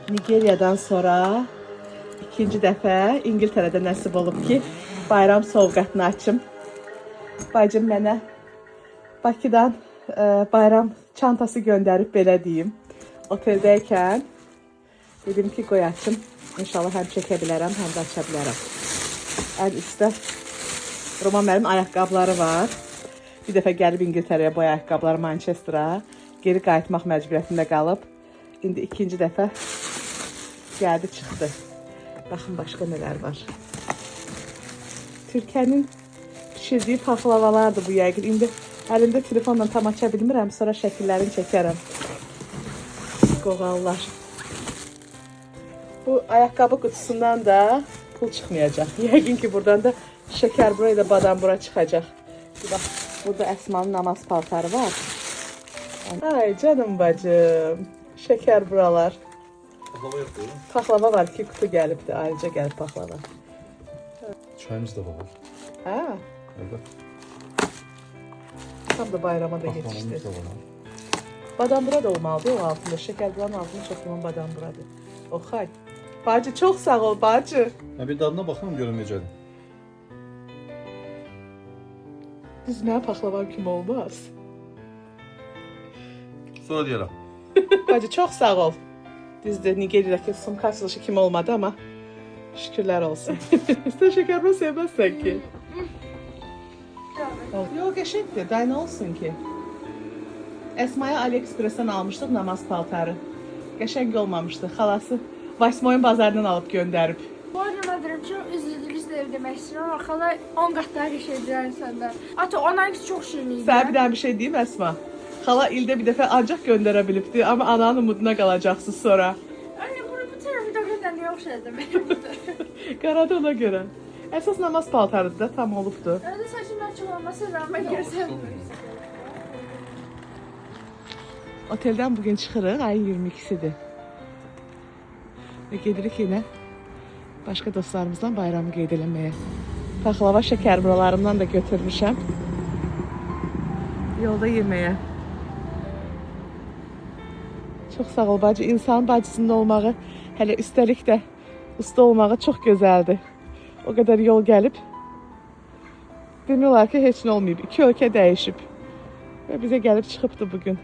Nigeriyadan sonra ikinci dəfə İngiltərədə nəsib olub ki, bayram sovqatını açım. Bacım mənə Bakıdan bayram çantası göndərib, belə deyim. Oteldəykən dedim ki, qoy açım. İnşallah həm çəkə bilərəm, həm də aça bilərəm. Ən üstdə Roman mənim ayaqqabıları var. Bir dəfə gəlib İngiltərəyə bu ayaqqabılar Manchester'a. Geri qayıtmaq məcburiyyətində qalıb. İndi ikinci dəfə gəldi, çıxdı. Baxın, başqa nələr var. Türkənin pişirdiyi paxlavalardır bu yəqin. İndi əlimdə telefonla tam aça bilmirəm, sonra şəkillərini çəkərəm. Qoğallar. Bu ayaqqabı qutusundan da pul çıxmayacaq. Yəqin ki, buradan da şəkərbura ilə badambura çıxacaq. Bax, burada Əsmanın namaz paltarı var. Ay canım bacım. Şəkərburalar. Paxlava yoxdur. Paxlava var, 2 qutu gəlibdi. Ayrıca gəlib paxlava. Çayımız da var. Hə? Evet. Tam da bayrama da Paxlavamız yetişdi. da var. Badambura da olmalıdır o altında. Şəkərburanın altında çox olan badamburadır. Oxay. Bacı, çox sağ ol bacı. Ha, bir dadına baxalım görüm necədir. Düz mənə paxlavam kimi olmaz. Sonra deyərəm. Bacı, çox sağ ol. Düzdür, Nigeriyadakı sumka açılışı kimi olmadı ama şükürlər olsun. Sən şəkərbura sevməzsən ki. Yox, qəşəngdir. Day nə olsun ki? Əsmaya AliExpress'dən almışdıq namaz paltarı. Qəşəng olmamışdı. Xalası Vaysmoyun bazarından alıb göndərib. Bu arada mən deyirəm ki, üzüldürüz də demək istəyirəm. Amma xala 10 qat daha qəşəngdir səndən. Ata, onların çox şirin idi. Sənə bir dənə bir şey deyim Əsma. Xala ildə bir dəfə ancaq göndərə bilibdi, amma ananın umuduna qalacaqsınız sonra. Anne, bu tərəfi də qədər nə oxşadı mənim. Qaradı ona görə. Əsas namaz paltarıdır da, tam olubdu. Öyle saçımdan çox olmasa rağmen görsəm. Oteldən bugün çıxırıq, ayın 22-sidir. Və gedirik yenə başqa dostlarımızla bayramı qeyd eləməyə. Paxlava şəkərburalarımdan da götürmüşəm. Yolda yeməyə. Çox sağ ol bacı. İnsanın bacısında olmağı, hələ üstəlik də usta olmağı çox gözəldir. O qədər yol gəlib. Demək olar ki, heç nə olmayıb. 2 ölkə dəyişib. Və bizə gəlib çıxıbdı bugün.